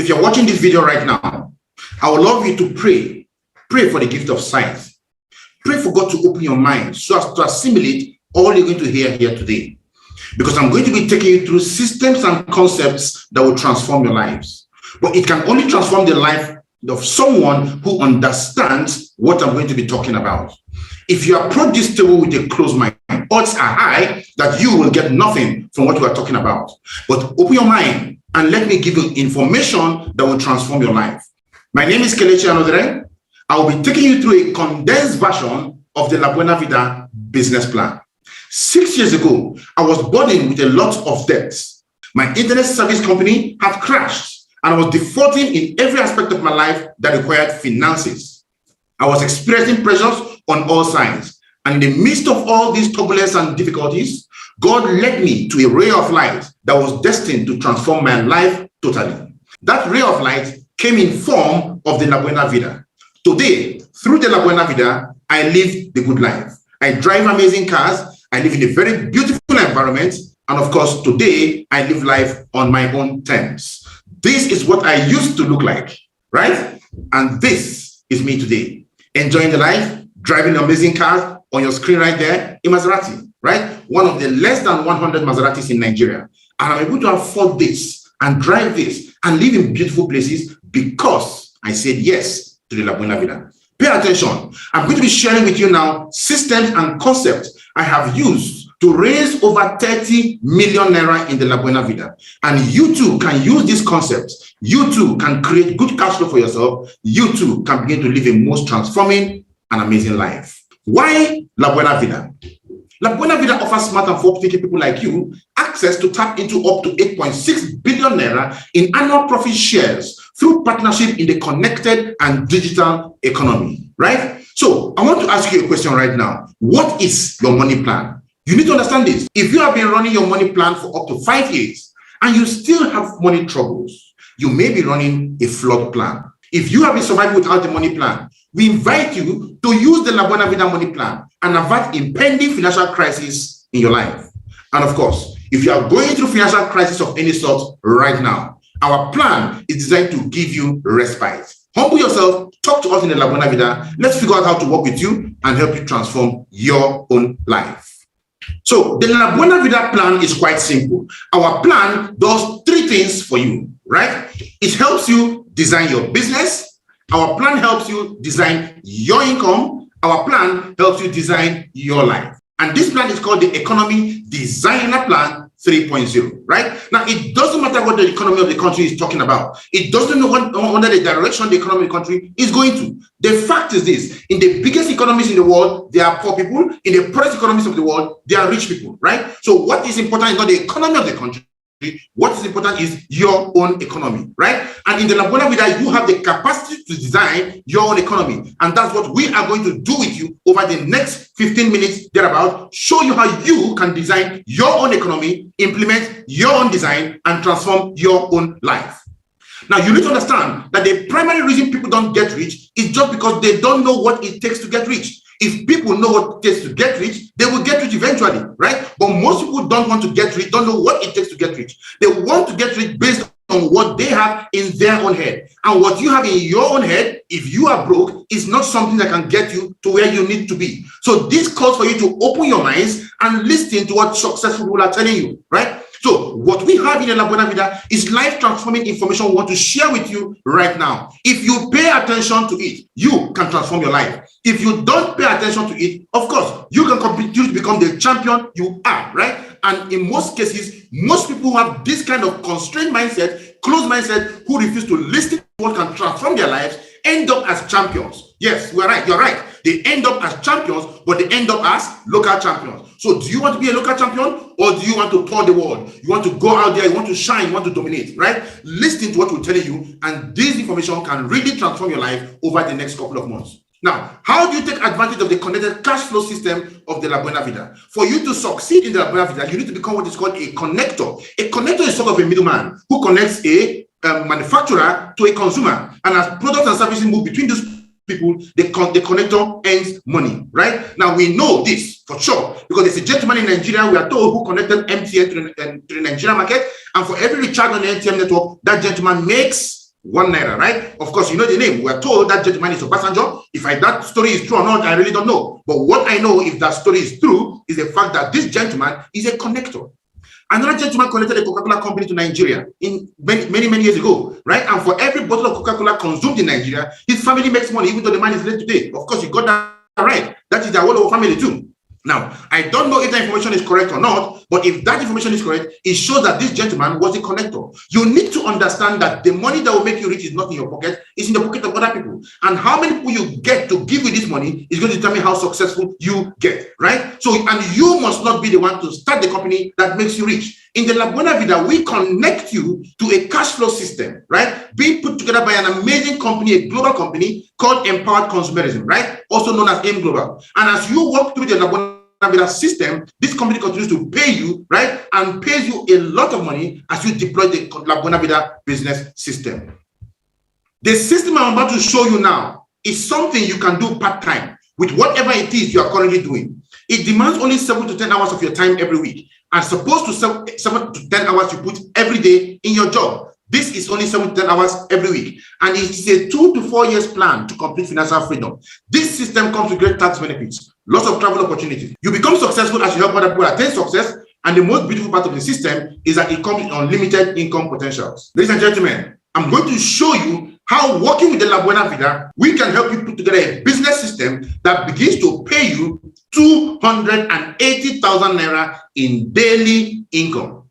if you're watching this video right now, I would love you to pray. Pray for the gift of sight. Pray for God to open your mind so as to assimilate all you're going to hear here today. Because I'm going to be taking you through systems and concepts that will transform your lives. But it can only transform the life of someone who understands what I'm going to be talking about. If you approach this table with a closed mind, odds are high that you will get nothing from what we are talking about. But open your mind and let me give you information that will transform your life. My name is Kelechi Anodere. I will be taking you through a condensed version of the La Buena Vida business plan. 6 years ago, I was burdened with a lot of debts. My internet service company had crashed, and I was defaulting in every aspect of my life that required finances. I was experiencing pressures on all sides. And in the midst of all these turbulence and difficulties, God led me to a ray of light that was destined to transform my life totally. That ray of light came in form of the La Buena Vida. Today, through the La Buena Vida, I live the good life. I drive amazing cars. I live in a very beautiful environment. And of course, today, I live life on my own terms. This is what I used to look like, right? And this is me today. Enjoying the life, driving amazing cars. On your screen right there, a Maserati, right? One of the less than 100 Maseratis in Nigeria. And I'm able to afford this and drive this and live in beautiful places because I said yes to the La Buena Vida. Pay attention. I'm going to be sharing with you now systems and concepts I have used to raise over 30 million naira in the La Buena Vida. And you too can use these concepts. You too can create good cash flow for yourself. You too can begin to live a most transforming and amazing life. Why La Buena Vida? La Buena Vida offers smart and forward-thinking people like you access to tap into up to 8.6 billion naira in annual profit shares through partnership in the connected and digital economy, right? So I want to ask you a question right now. What is your money plan? You need to understand this. If you have been running your money plan for up to 5 years and you still have money troubles, you may be running a flawed plan. If you have been surviving without the money plan, we invite you to use the La Buena Vida money plan and avert impending financial crisis in your life. And of course, if you are going through financial crisis of any sort right now, our plan is designed to give you respite. Humble yourself, talk to us in the La Buena Vida. Let's figure out how to work with you and help you transform your own life. So the La Buena Vida plan is quite simple. Our plan does 3 things for you, right? It helps you design your business. Our plan helps you design your income. Our plan helps you design your life. And this plan is called the Economy Designer Plan 3.0, right? Now, it doesn't matter what the economy of the country is talking about. It doesn't know under the direction the economy of the country is going to. The fact is this: in the biggest economies in the world, there are poor people. In the poorest economies of the world, there are rich people, right? So what is important is not the economy of the country. What is important is your own economy, right? And in the La Buena Vida, you have the capacity to design your own economy. And that's what we are going to do with you over the next 15 minutes thereabout. Show you how you can design your own economy, implement your own design, and transform your own life. Now, you need to understand that the primary reason people don't get rich is just because they don't know what it takes to get rich. If people know what it takes to get rich, they will get rich eventually, right? But most people don't want to get rich, don't know what it takes to get rich. They want to get rich based on what they have in their own head. And what you have in your own head, if you are broke, is not something that can get you to where you need to be. So this calls for you to open your minds and listen to what successful people are telling you, right? So what we have in the La Buena Vida is life-transforming information we want to share with you right now. If you pay attention to it, you can transform your life. If you don't pay attention to it, of course, you can continue to become the champion you are, right? And in most cases, most people who have this kind of constrained mindset, closed mindset, who refuse to listen to what can transform their lives, end up as champions. Yes, we're right. You're right. They end up as champions, but they end up as local champions. So do you want to be a local champion, or do you want to tour the world? You want to go out there, you want to shine, you want to dominate, right? Listen to what we're telling you, and this information can really transform your life over the next couple of months. Now, how do you take advantage of the connected cash flow system of the La Buena Vida? For you to succeed in the La Buena Vida, you need to become what is called a connector. A connector is sort of a middleman who connects a manufacturer to a consumer. And as products and services move between those people, the connector earns money, right? Now, we know this for sure because there's a gentleman in Nigeria, we are told, who connected MTN to the Nigerian market. And for every recharge on the MTN network, that gentleman makes 1 naira, right? Of course, you know the name. We are told that gentleman is Obasanjo. If that story is true or not, I really don't know. But what I know, if that story is true, is the fact that this gentleman is a connector. Another gentleman connected a Coca-Cola company to Nigeria in many years ago, right? And for every bottle of Coca-Cola consumed in Nigeria, his family makes money, even though the man is late today. Of course, you got that right. That is the whole family too. Now, I don't know if that information is correct or not, but if that information is correct, it shows that this gentleman was a connector. You need to understand that the money that will make you rich is not in your pocket, it's in the pocket of other people. And how many people you get to give you this money is going to determine how successful you get, right? So, and you must not be the one to start the company that makes you rich. In the La Buena Vida, we connect you to a cash flow system, right? Being put together by an amazing company, a global company called Empowered Consumerism, right? Also known as AIM Global. And as you walk through the La Buena Vida system, this company continues to pay you, right? And pays you a lot of money as you deploy the La Buena Vida business system. The system I'm about to show you now is something you can do part-time with whatever it is you are currently doing. It demands only 7 to 10 hours of your time every week, and supposed to 7 to 10 hours you put every day in your job. This is only 7 to 10 hours every week, and it's a 2 to 4 years plan to complete financial freedom. This system comes with great tax benefits, lots of travel opportunities. You become successful as you help other people attain success, and the most beautiful part of the system is that it comes with unlimited income potentials. Ladies and gentlemen, I'm going to show you how, working with the La Buena Vida, we can help you put together a business system that begins to pay you 280,000 naira in daily income.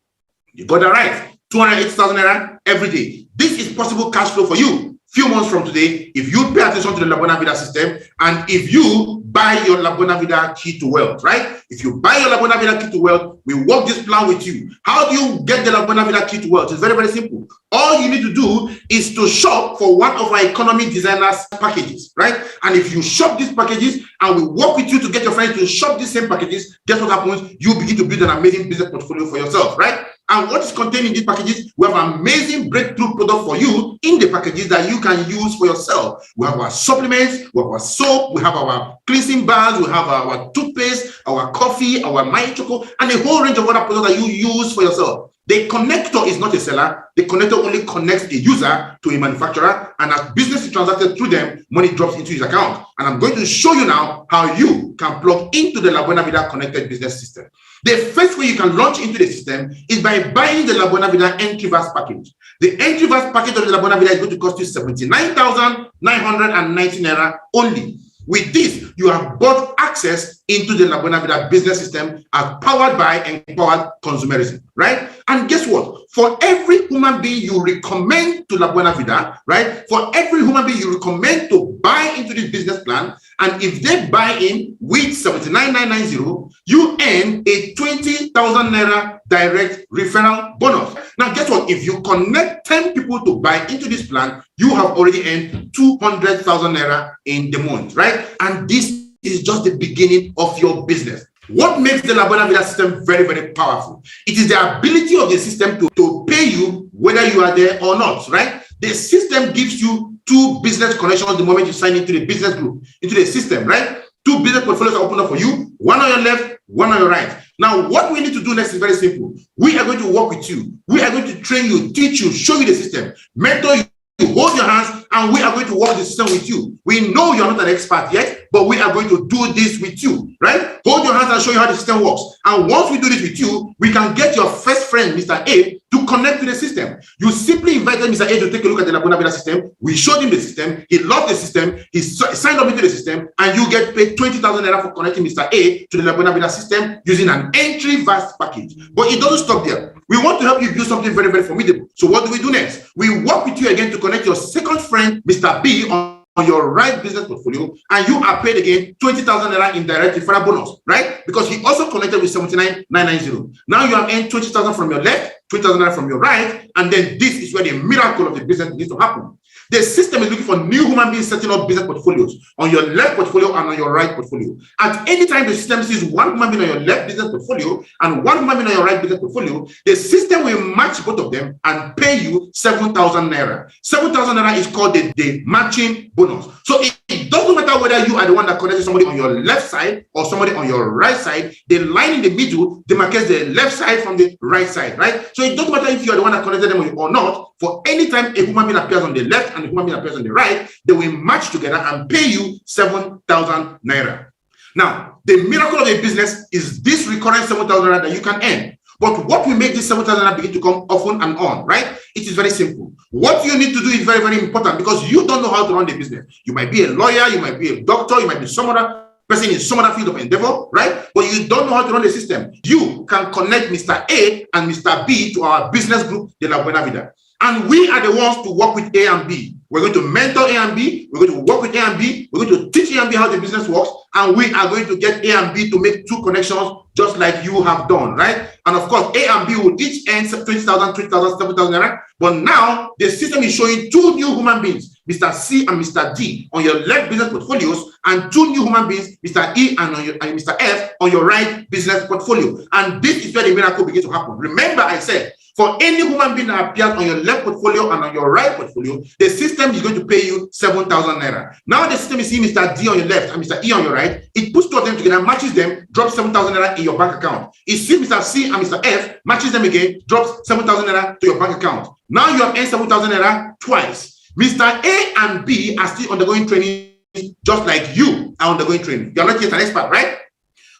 You got that right. 280,000 naira every day. This is possible cash flow for you. Few months from today, if you pay attention to the La Buena Vida system, and if you buy your La Buena Vida key to wealth, right? If you buy your La Buena Vida key to wealth, we work this plan with you. How do you get the La Buena Vida key to wealth? It's very simple. All you need to do is to shop for one of our economy designers packages, right? And if you shop these packages and we work with you to get your friends to shop these same packages, guess what happens? You begin to build an amazing business portfolio for yourself, right? And what is contained in these packages? We have an amazing breakthrough product for you in the packages that you can use for yourself. We have our supplements, we have our soap, we have our cleansing bars, we have our toothpaste, our coffee, our My Choco, and a whole range of other products that you use for yourself. The connector is not a seller. The connector only connects a user to a manufacturer, and as business is transacted through them, money drops into his account. And I'm going to show you now how you can plug into the La Buena Vida connected business system. The first way you can launch into the system is by buying the La Buena Vida entry verse package. The entry verse package of the La Buena Vida is going to cost you 79,990 naira only. With this, you have bought access into the La Buena Vida business system as powered by Empowered Consumerism, right? And guess what? For every human being you recommend to La Buena Vida, right? For every human being you recommend to buy into this business plan, and if they buy in with 79,990, you earn a 20,000 naira direct referral bonus. Now, guess what? If you connect 10 people to buy into this plan, you have already earned 200,000 naira in the month, right? And this is just the beginning of your business. What makes the La Buena Vida system very powerful? It is the ability of the system to pay you whether you are there or not, right? The system gives you 2 business connections the moment you sign into the business group, into the system, right? 2 business portfolios are open up for you, one on your left, one on your right. Now, what we need to do next is very simple. We are going to work with you. We are going to train you, teach you, show you the system, mentor you, hold your hands, and we are going to work the system with you. We know you're not an expert yet, but we are going to do this with you, right? Hold your hands and show you how the system works. And once we do this with you, we can get your first friend, Mr. A, to connect to the system. You simply invited Mr. A to take a look at the La Buena Vida system. We showed him the system. He loved the system. He signed up into the system, and you get paid 20,000 naira for connecting Mr. A to the La Buena Vida system using an entry vast package. But it doesn't stop there. We want to help you build something very formidable. So what do we do next? We work with you again to connect your second friend, Mr. B, on your right business portfolio, and you are paid again 20,000 naira in direct referral bonus, right? Because he also connected with 79,990. Now you have earned 20,000 from your left, 20,000 naira from your right, and then this is where the miracle of the business begins to happen. The system is looking for new human beings setting up business portfolios on your left portfolio and on your right portfolio. At any time the system sees one human being on your left business portfolio and one human being on your right business portfolio, the system will match both of them and pay you 7,000 naira. 7,000 naira is called the matching bonus. So it doesn't matter whether you are the one that connected somebody on your left side or somebody on your right side. The line in the middle demarcates the left side from the right side, right? So it doesn't matter if you are the one that connected them or not. For any time a human being appears on the left and a human being appears on the right, they will match together and pay you 7,000 naira. Now, the miracle of a business is this recurrent 7,000 naira that you can earn. But what will make this 7,000 naira begin to come often and on, right? It is very simple. What you need to do is very, very important, because you don't know how to run the business. You might be a lawyer, you might be a doctor, you might be some other person in some other field of endeavor, right? But you don't know how to run the system. You can connect Mr. A and Mr. B to our business group, De La Buena Vida. And we are the ones to work with A and B. We're going to mentor A and B. We're going to work with A and B. We're going to teach A and B how the business works. And we are going to get A and B to make 2 connections just like you have done, right? And of course, A and B will each earn 20,000, 20,000, 7,000 naira. But now the system is showing 2 new human beings, Mr. C and Mr. D, on your left business portfolios, and 2 new human beings, Mr. E and Mr. F, on your right business portfolio. And this is where the miracle begins to happen. Remember, I said, for any human being that appears on your left portfolio and on your right portfolio, the system is going to pay you 7,000 naira. Now the system is seeing Mr. D on your left and Mr. E on your right. It puts 2 of them together, matches them, drops 7,000 naira in your bank account. It sees Mr. C and Mr. F, matches them again, drops 7,000 naira to your bank account. Now you have earned 7,000 naira twice. Mr. A and B are still undergoing training, just like you are undergoing training. You are not yet an expert, right?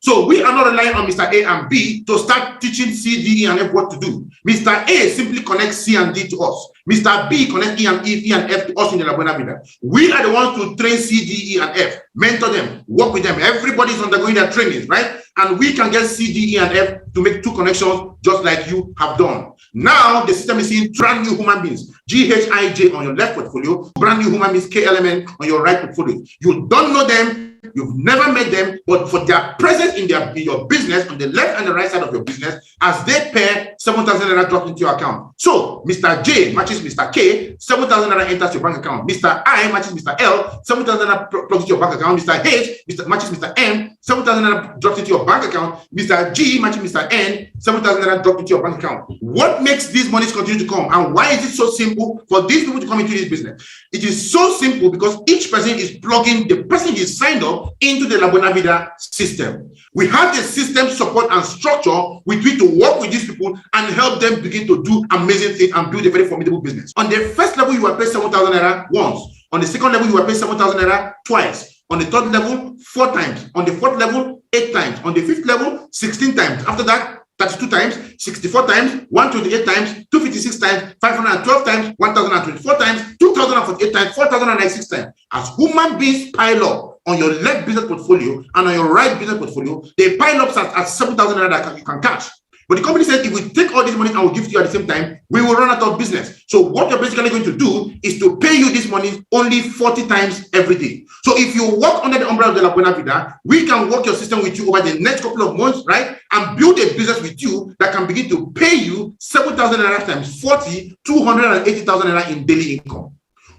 So we are not relying on Mr. A and B to start teaching C, D, E, and F what to do. Mr. A simply connects C and D to us. Mr. B connects E and F to us in the La Buena Vida. We are the ones to train C, D, E, and F, mentor them, work with them. Everybody is undergoing their trainings, right? And we can get C, D, E, and F to make 2 connections just like you have done. Now the system is seeing brand new human beings, GHIJ on your left portfolio, brand new human beings, KLMN on your right portfolio. You don't know them. You've never met them, but for their presence in your business, on the left and the right side of your business, as they pair, 7,000 naira drops into your account. So Mr. J matches Mr. K, 7,000 naira enters your bank account. Mr. I matches Mr. L, 7,000 naira plugs into your bank account. Mr. H matches Mr. M, 7,000 naira drops into your bank account. Mr. G matches Mr. N, 7,000 naira drops into your bank account. What makes these monies continue to come, and why is it so simple for these people to come into this business? It is so simple because each person is plugging the person is signed up into the La Buena Vida system. We have the system support and structure with which to work with these people and help them begin to do amazing things and build a very formidable business. On the first level, you are paid 7,000 naira once. On the second level, you are paid 7,000 naira twice. On the third level, 4 times. On the fourth level, 8 times. On the fifth level, 16 times. After that, 32 times, 64 times, 128 times, 256 times, 512 times, 1,024 times, 2,048 times, 4,096 times. As human beings pile up on your left business portfolio and on your right business portfolio, they pile up at 7,000 naira that you can catch. But the company said, if we take all this money and we'll give it to you at the same time, we will run out of business. So what you're basically going to do is to pay you this money only 40 times every day. So if you work under the umbrella of the La Buena Vida, we can work your system with you over the next couple of months, right? And build a business with you that can begin to pay you 7,000 naira times 40, 280,000 naira in daily income.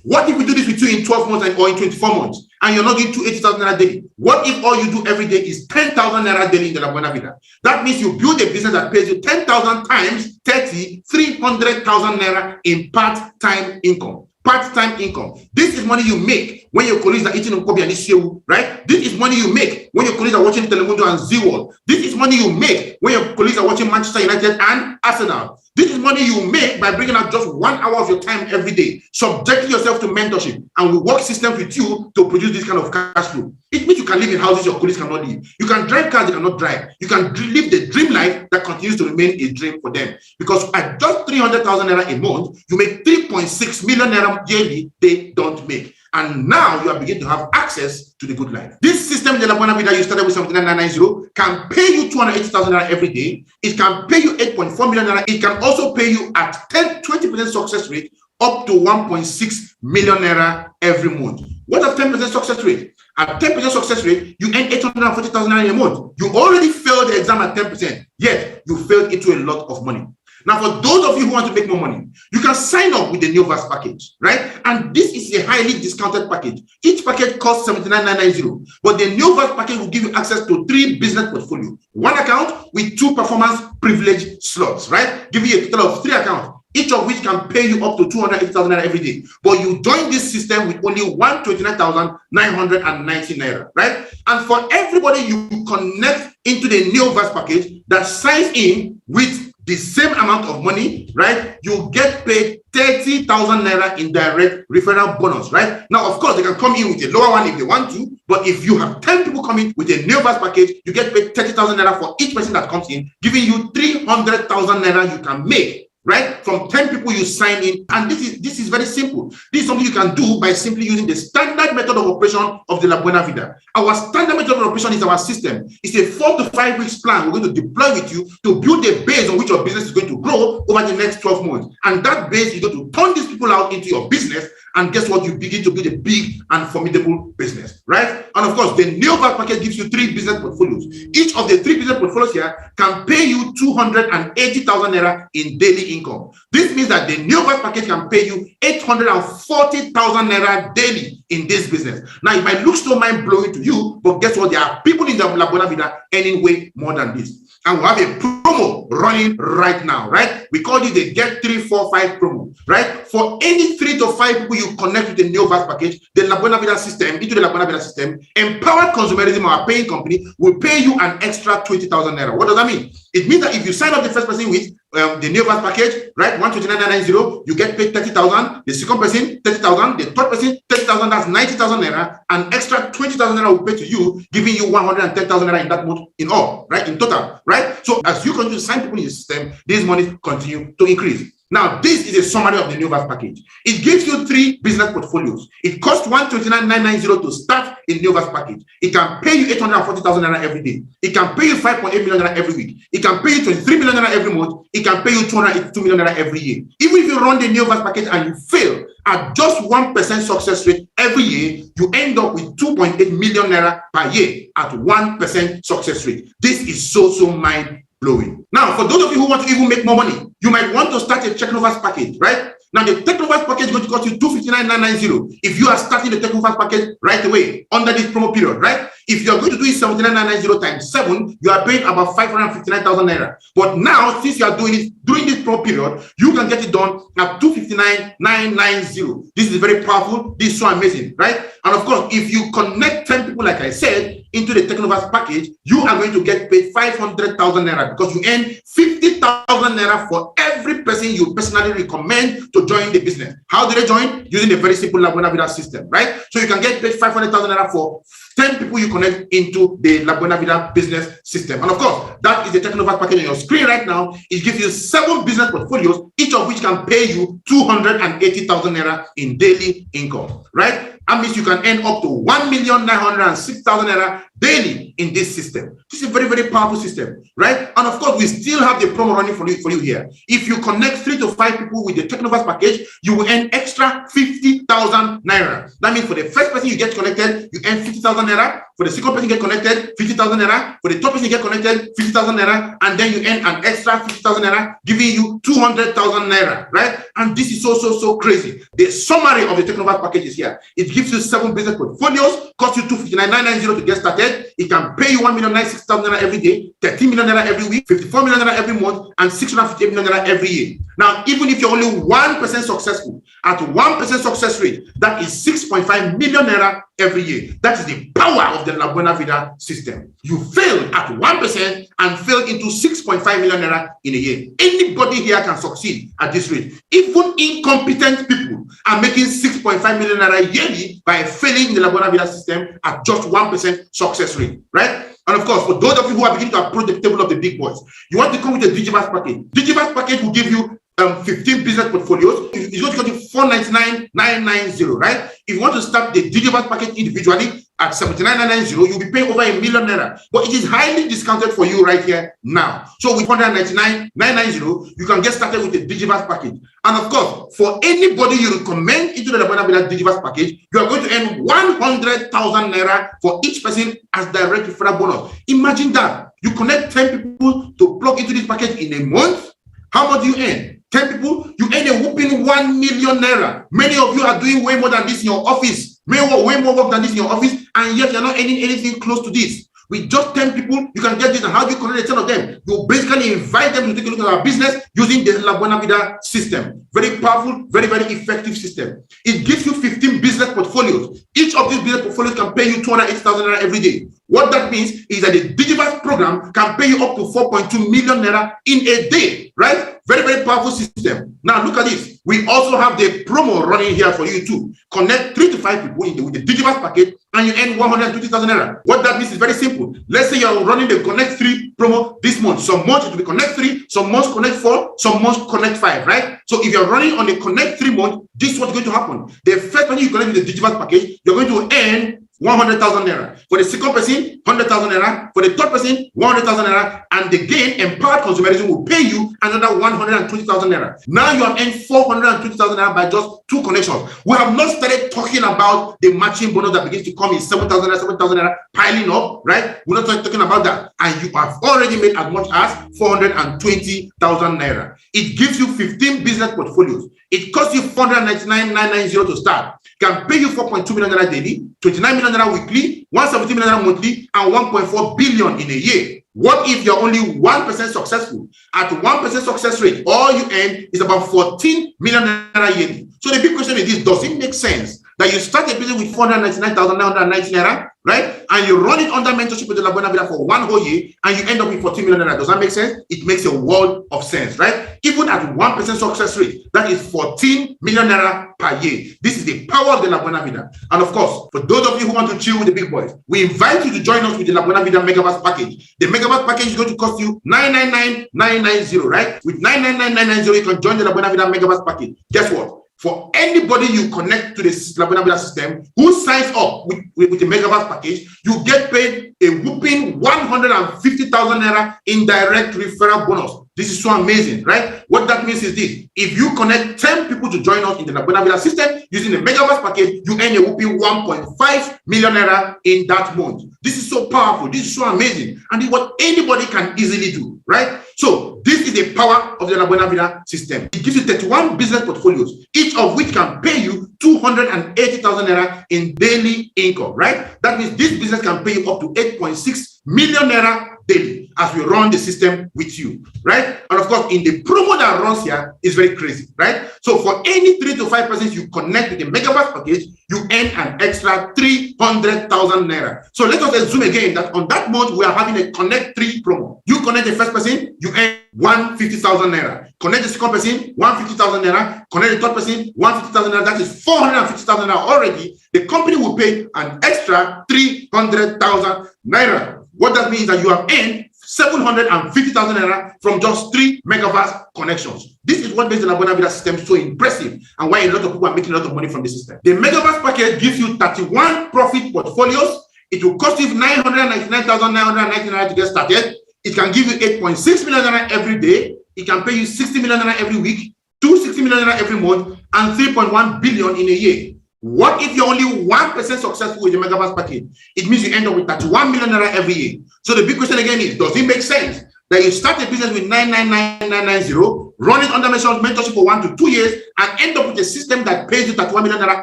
What if we do this with you in 12 months or in 24 months and you're not doing 280,000 naira daily? What if all you do every day is 10,000 naira daily in the La Buena Vida? That means you build a business that pays you 10,000 times 30, 300,000 naira in part-time income. Part-time income. This is money you make when your colleagues are eating Nkobi and Ishewu, right? This is money you make when your colleagues are watching Telemundo and Zeaworld. This is money you make when your colleagues are watching Manchester United and Arsenal. This is money you make by bringing out just 1 hour of your time every day, subjecting yourself to mentorship, and we work systems with you to produce this kind of cash flow. It means you can live in houses your colleagues cannot live. You can drive cars they cannot drive. You can live the dream life that continues to remain a dream for them. Because at just 300,000 naira a month, you make 3.6 million naira yearly they don't make. And now you are beginning to have access to the good life. This system, the La Buena Vida you started with 79,990, can pay you 280,000 naira every day. It can pay you 8.4 million naira. It can also pay you at 20% success rate up to 1.6 million naira every month. What is 10% success rate? At 10% success rate, you earn 840,000 naira a month. You already failed the exam at 10%, yet you failed into a lot of money. Now, for those of you who want to make more money, you can sign up with the Neovast package, right? And this is a highly discounted package. Each package costs 79,990, but the Neovast package will give you access to 3 business portfolios. 1 account with 2 performance privilege slots, right? Giving you a total of 3 accounts. each of which can pay you up to 280,000 naira every day. But you join this system with only 129,990 naira, right? And for everybody you connect into the Neoverse package that signs in with the same amount of money, right? You get paid 30,000 naira in direct referral bonus, right? Now, of course, they can come in with a lower one if they want to, but if you have 10 people coming with a Neoverse package, you get paid 30,000 naira for each person that comes in, giving you 300,000 naira you can make, right? From 10 people you sign in. And this is very simple. This is something you can do by simply using the standard method of operation of the La Buena Vida. Our standard method of operation is our system. It's a 4 to 5 weeks plan we're going to deploy with you to build a base on which your business is going to grow over the next 12 months. And that base is going to turn these people out into your business. And guess what? You begin to build a big and formidable business, right? And of course, the Neoverse package gives you 3 business portfolios. Each of the 3 business portfolios here can pay you 280,000 naira in daily income. This means that the Neoverse package can pay you 840,000 naira daily in this business. Now, it might look so mind-blowing to you, but guess what? There are people in the La Buena Vida earning way more than this. And we have a promo running right now, right? We call it the Get 3, 4, 5 promo, right? For any 3 to 5 people you connect with the Neoverse package, the La Buena Vida system, into the La Buena Vida system, Empowered Consumerism, our paying company, will pay you an extra 20,000 naira. What does that mean? It means that if you sign up the first person with the Neoverse package, right, 129,990, you get paid 30,000. The second person, 30,000. The third person, 30,000. That's 90,000 naira. An extra 20,000 naira will pay to you, giving you 110,000 naira in that month in all, right, in total, right? So as you continue to sign people in the system, these monies continue to increase. Now, this is a summary of the Neoverse package. It gives you 3 business portfolios. It costs 129,990 to start a Neoverse package. It can pay you 840,000 naira every day. It can pay you 5.8 million naira every week. It can pay you 23 million naira every month. It can pay you 282 million naira every year. Even if you run the Neoverse package and you fail at just 1% success rate every year, you end up with 2.8 million naira per year at 1% success rate. This is so mind-blowing. Now, for those of you who want to even make more money, you might want to start a Technoverse package, right? Now, the Technoverse package is going to cost you 259,990 if you are starting the Technoverse package right away under this promo period, right? If you are going to do it 79,990 times 7, you are paying about 559,000 naira. But now, since you are doing it during this promo period, you can get it done at 259,990. This is very powerful. This is so amazing, right? And of course, if you connect 10 people, like I said, into the Technoverse package, you are going to get paid 500,000 naira because you earn 50,000 naira for every person you personally recommend to join the business. How do they join? Using a very simple La Buena Vida system, right? So you can get paid 500,000 naira for 10 people you connect into the La Buena Vida business system. And of course, that is the Technoverse package on your screen right now. It gives you 7 business portfolios, each of which can pay you 280,000 naira in daily income, right? That means you can earn up to 1,906,000 naira daily in this system. This is a very, very powerful system, right? And of course, we still have the promo running for you here. If you connect 3 to 5 people with the Technoverse package, you will earn extra 50,000 naira. That means for the first person you get connected, you earn 50,000 naira. For the second person you get connected, 50,000 naira. For the third person you get connected, 50,000 naira. And then you earn an extra 50,000 naira, giving you 200,000 naira, right? And this is so crazy. The summary of the Technoverse package is here. It gives you 7 business portfolios, cost you 259,990 to get started. It can pay you 1,906,000 naira every day, 13 million naira every week, 54 million naira every month, and 658 million naira every year. Now, even if you're only 1% successful, at 1% success rate, that is 6.5 million naira every year. That is the power of the La Buena Vida system. You fail at 1% and fail into 6.5 million naira in a year. Anybody here can succeed at this rate. Even incompetent people are making 6.5 million naira yearly by failing the La Buena Vida system at just 1% success rate, right? And of course, for those of you who are beginning to approach the table of the big boys, you want to come with a Digiverse package. Digiverse package will give you 15 business portfolios. It's going to cost you 499,990, right? If you want to start the Digiverse package individually at 79,990, you'll be paying over 1 million naira. But it is highly discounted for you right here now. So with 199,990, you can get started with the Digiverse package. And of course, for anybody you recommend into the La Buena Vida Digiverse package, you are going to earn 100,000 naira for each person as direct referral bonus. Imagine that. You connect 10 people to plug into this package in a month. How much do you earn? 10 people, you earn a whooping 1 million naira. Many of you are doing way more than this in your office. Way more work than this in your office, and yet you're not earning anything close to this. With just 10 people, you can get this. And how do you connect the 10 of them? You basically invite them to take a look at our business using the La Buena Vida system. Very powerful, very, very effective system. It gives you 15 business portfolios. Each of these business portfolios can pay you 280,000 naira every day. What that means is that the Digiverse program can pay you up to 4.2 million naira in a day, right? Very, very powerful system. Now look at this. We also have the promo running here for you too. Connect 3 to 5 people with the Digiverse package and you earn 120,000 naira. What that means is very simple. Let's say you're running the Connect 3 promo this month. Some months it will be Connect 3, some months Connect 4, some months Connect 5, right? So if you're running on the Connect 3 month, this is what's going to happen. The first time you connect with the Digiverse package, you're going to earn 100,000 naira. For the second person, 100,000 naira. For the third person, 100,000 naira. And the gain, Empowered Consumerism, will pay you another 120,000 naira. Now you have earned 420,000 naira by just 2 connections. We have not started talking about the matching bonus that begins to come in 7,000 naira, 7,000 naira piling up, right? We're not talking about that. And you have already made as much as 420,000 naira. It gives you 15 business portfolios. It costs you 499,990 to start. Can pay you 4.2 million naira daily, 29 million naira weekly, 170 million naira monthly, and 1.4 billion in a year. What if you're only 1% successful? At 1% success rate, all you earn is about 14 million naira yearly. So the big question is this: does it make sense that you start a business with 499,990 naira, right? And you run it under mentorship with the La Buena Vida for 1 whole year, and you end up with 14 million naira? Does that make sense? It makes a world of sense, right? Even at 1% success rate, that is 14 million naira per year. This is the power of the La Buena Vida. And of course, for those of you who want to chill with the big boys, we invite you to join us with the La Buena Vida Megaverse package. The Megaverse package is going to cost you 999,990, right? With 999,990, you can join the La Buena Vida Megaverse package. Guess what? For anybody you connect to the La Buena Vida system who signs up with the Megaverse package, you get paid a whooping 150,000 naira in direct referral bonus. This is so amazing, right? What that means is this: if you connect 10 people to join us in the La Buena Vida system using the Megaverse package, you earn a whooping 1.5 million naira in that month. This is so powerful. This is so amazing. And it's what anybody can easily do, right? So this is the power of the La Buena Vida system. It gives you 31 business portfolios, each of which can pay you 280,000 naira in daily income, right? That means this business can pay you up to 8.6 million naira daily as we run the system with you, right? And of course, in the promo that runs here is very crazy, right? So for any 3 to 5 persons you connect with the Megaverse package, you earn an extra 300,000 naira. So let us assume again that on that month we are having a Connect 3 promo. You connect the first person, you earn 150,000 naira. Connect the second person, 150,000 naira. Connect the third person, 150,000 naira. That is 450,000 naira already. The company will pay an extra 300,000 naira. What that means is that you have earned 750,000 naira from just 3 Megaverse connections. This is what makes the La Buena Vida system so impressive and why a lot of people are making a lot of money from the system. The Megaverse package gives you 31 profit portfolios. It will cost you 999,990 naira to get started. It can give you 8.6 million naira every day. It can pay you 60 million naira every week, 260 million naira every month, and 3.1 billion in a year. What if you're only 1% successful with the Megaverse package? It means you end up with 31 million naira every year. So the big question again is, does it make sense that you start a business with 999,990, run it under mentorship for 1 to 2 years, and end up with a system that pays you 31 million naira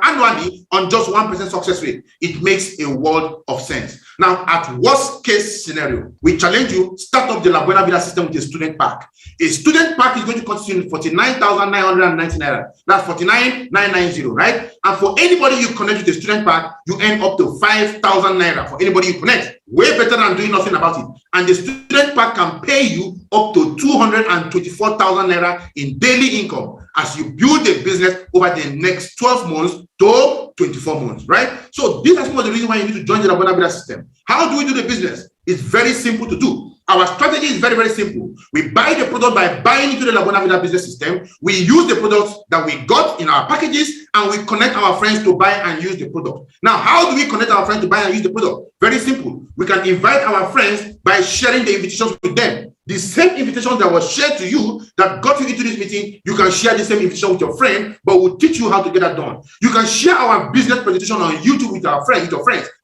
annually on just 1% success rate? It makes a world of sense. Now, at worst case scenario, we challenge you, start up the La Buena Vida system with a student pack. A student pack is going to cost you 49,990 naira. That's 49,990, right? And for anybody you connect with the student pack, you earn up to 5,000 naira for anybody you connect. Way better than doing nothing about it. And the student pack can pay you up to 224,000 naira in daily income as you build a business over the next 12 months to 24 months, right? So these are some of the reasons why you need to join the La Buena Vida system. How do we do the business? It's very simple to do. Our strategy is very, very simple. We buy the product by buying into the La Buena Vida business system. We use the products that we got in our packages and we connect our friends to buy and use the product. Now, how do we connect our friends to buy and use the product? Very simple. We can invite our friends by sharing the invitations with them. The same invitation that was shared to you that got you into this meeting, you can share the same invitation with your friend, but we'll teach you how to get that done. You can share our business presentation on YouTube with your friends.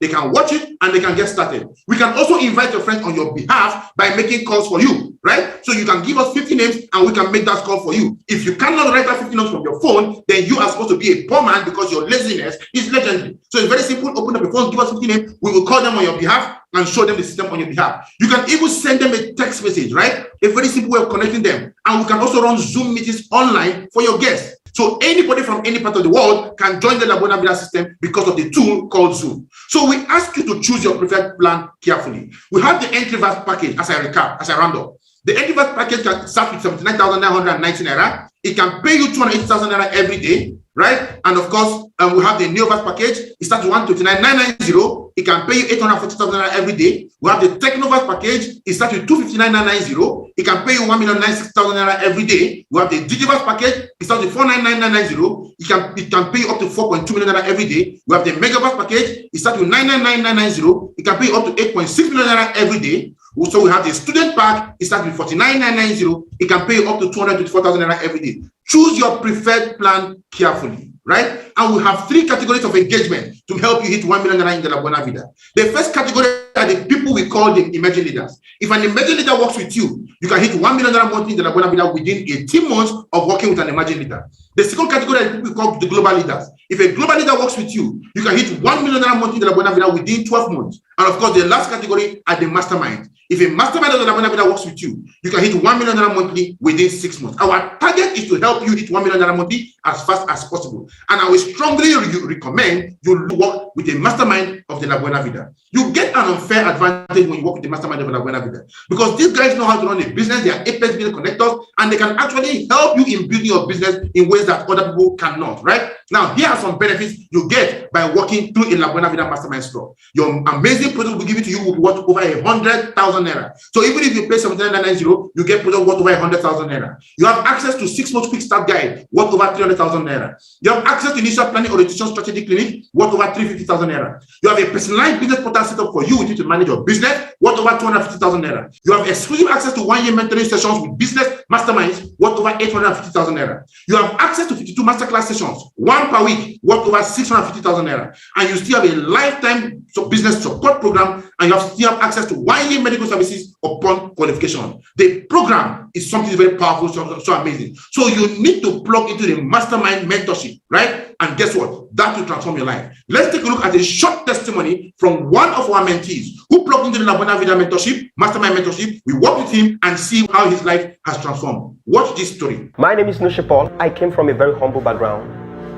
They can watch it and they can get started. We can also invite your friends on your behalf by making calls for you, right? So you can give us 15 names and we can make that call for you. If you cannot write out 50 names from your phone, then you are supposed to be a poor man because your laziness is legendary. So it's very simple. Open up your phone, give us 50 names. We will call them on your behalf and show them the system on your behalf. You can even send them a text message, right? A very simple way of connecting them. And we can also run Zoom meetings online for your guests. So anybody from any part of the world can join the La Buena Vida system because of the tool called Zoom. So we ask you to choose your preferred plan carefully. We have the entry verse package, as I round up. The entry verse package can start with 79,990 naira. It can pay you 280,000 naira every day, right? And of course, we have the Neoverse package. It starts with 129,990. It can pay you 840,000 naira every day. We have the Technoverse package. It starts with 259,990. It can pay you 1,096,000 naira every day. We have the Digiverse package. It starts with 499,990. It can pay you up to 4.2 million naira every day. We have the Megaverse package. It starts with 999,990. It can pay you up to 8.6 million naira every day. So we have the student pack. It starts with 49,990. It can pay you up to 224,000 naira every day. Choose your preferred plan carefully, right? And we have 3 categories of engagement to help you hit 1 million naira in the La Buena Vida. The first category are the people we call the emerging leaders. If an emerging leader works with you, you can hit 1 million naira monthly in the La Buena Vida within 18 months of working with an emerging leader. The second category are the people we call the global leaders. If a global leader works with you, you can hit 1 million naira monthly in the La Buena Vida within 12 months. And of course, the last category are the mastermind. If a mastermind of the La Buena Vida works with you, you can hit 1 million naira monthly within 6 months. Our target is to help you hit 1 million naira monthly as fast as possible. And I will strongly recommend you work with a mastermind of the La Buena Vida. You get an unfair advantage when you work with the mastermind of the La Buena Vida because these guys know how to run a business. They are apex business connectors and they can actually help you in building your business in ways that other people cannot, right? Now, here are some benefits you get by working through a La Buena Vida mastermind store. Your amazing product will be given to you will be worth over 100,000 naira. So even if you pay 79,990, you get product worth over 100,000 naira. You have access to 6 months quick start guide worth over 300,000 naira. You have access to initial planning orientation strategy clinic worth over 350,000 naira. You have a personalized business portal set up for you with you to manage your business worth over 250,000 naira. You have exclusive access to 1-year mentoring sessions with business masterminds worth over 850,000 naira. You have access to 52 masterclass sessions, 1 per week, worth over 650,000 naira. And you still have a lifetime business support program, and you still have access to 1-year medical services upon qualification. The program is something very powerful, so amazing. So you need to plug into the mastermind mentorship, right? And guess what? That will transform your life. Let's take a look at a short testimony from one of our mentees who plugged into the La Buena Vida mentorship, mastermind mentorship. We worked with him and see how his life has transformed. Watch this story. My name is Nushe Paul. I came from a very humble background.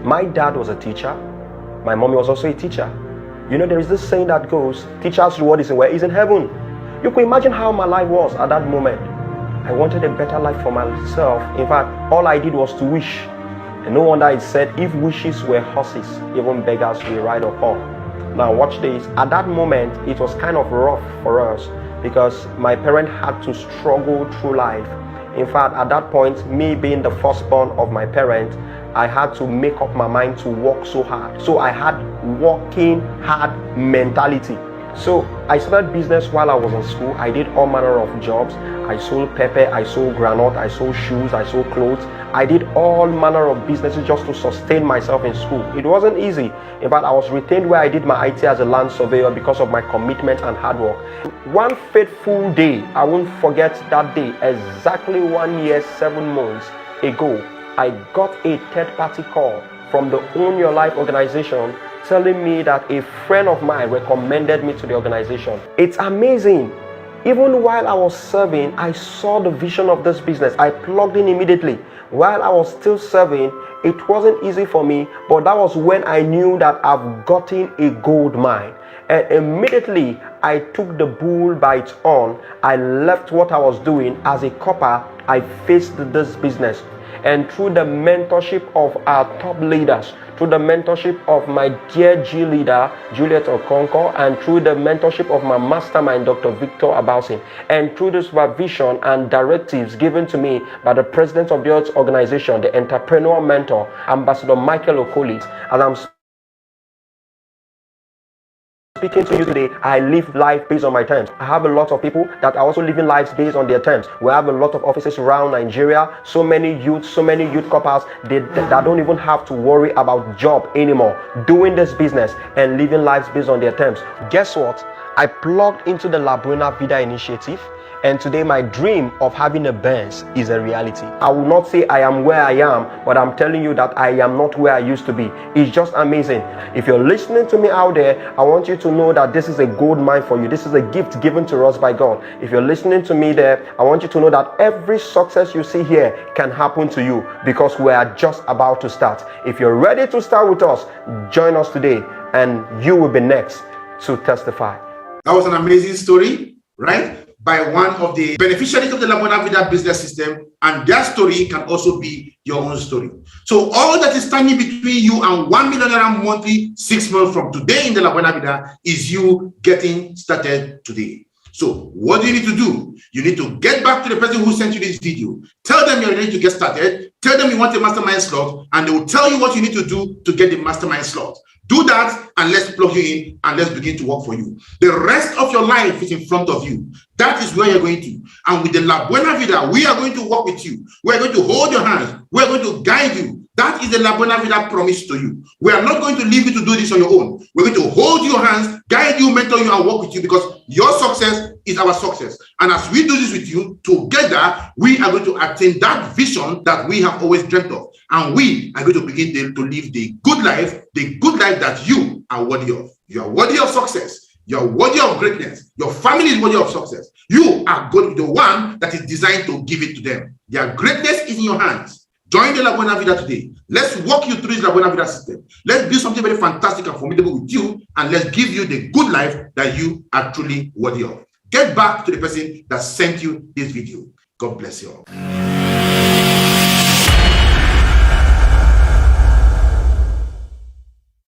My dad was a teacher. My mommy was also a teacher. You know, there is this saying that goes, teacher's reward is in heaven. You can imagine how my life was at that moment. I wanted a better life for myself. In fact, all I did was to wish. And no wonder it said, if wishes were horses, even beggars will ride upon. Now watch this. At that moment, it was kind of rough for us because my parent had to struggle through life. In fact, at that point, me being the firstborn of my parent, I had to make up my mind to work so hard. So I had working hard mentality. So I started business while I was in school. I did all manner of jobs. I sold pepper, I sold granite, I sold shoes, I sold clothes. I did all manner of businesses just to sustain myself in school. It wasn't easy. In fact, I was retained where I did my IT as a land surveyor because of my commitment and hard work. One fateful day, I won't forget that day, exactly 1 year, 7 months ago, I got a third-party call from the Own Your Life organization telling me that a friend of mine recommended me to the organization. It's amazing. Even while I was serving, I saw the vision of this business. I plugged in immediately. While I was still serving, it wasn't easy for me, but that was when I knew that I've gotten a gold mine. And immediately, I took the bull by its horn. I left what I was doing as a copper. I faced this business. And through the mentorship of our top leaders, through the mentorship of my dear G leader, Juliet Okonkwo, and through the mentorship of my mastermind, Dr. Victor Abausin, and through the supervision and directives given to me by the president of the Earth organization, the entrepreneur mentor, Ambassador Michael Okolis, as I'm speaking to you today, I live life based on my terms. I have a lot of people that are also living lives based on their terms. We have a lot of offices around Nigeria, so many youth couples that don't even have to worry about job anymore, doing this business and living lives based on their terms. Guess what? I plugged into the La Buena Vida initiative And today my dream of having a Benz is a reality. I will not say I am where I am, but I'm telling you that I am not where I used to be. It's just amazing. If you're listening to me out there, I want you to know that this is a gold mine for you. This is a gift given to us by God. If you're listening to me there, I want you to know that every success you see here can happen to you, because we are just about to start. If you're ready to start with us, join us today and you will be next to testify. That was an amazing story, right? By one of the beneficiaries of the La Buena Vida business system, and their story can also be your own story. So all that is standing between you and 1 million naira monthly 6 months from today in the La Buena Vida is you getting started today. So what do you need to do? You need to get back to the person who sent you this video. Tell them you're ready to get started. Tell them you want a mastermind slot, and they will tell you what you need to do to get the mastermind slot. Do that, and let's plug you in, and let's begin to work for you. The rest of your life is in front of you. That is where you're going to. And with the La Buena Vida, we are going to work with you. We're going to hold your hands. We're going to guide you. That is the La Buena Vida promise to you. We are not going to leave you to do this on your own. We're going to hold your hands, guide you, mentor you, and work with you, because your success is our success. And as we do this with you, together, we are going to attain that vision that we have always dreamt of. And we are going to begin to live the good life that you are worthy of. You are worthy of success. You are worthy of greatness. Your family is worthy of success. You are going to be the one that is designed to give it to them. Their greatness is in your hands. Join the La Buena Vida today. Let's walk you through this La Buena Vida system. Let's do something very fantastic and formidable with you, and let's give you the good life that you are truly worthy of. Get back to the person that sent you this video. God bless you all.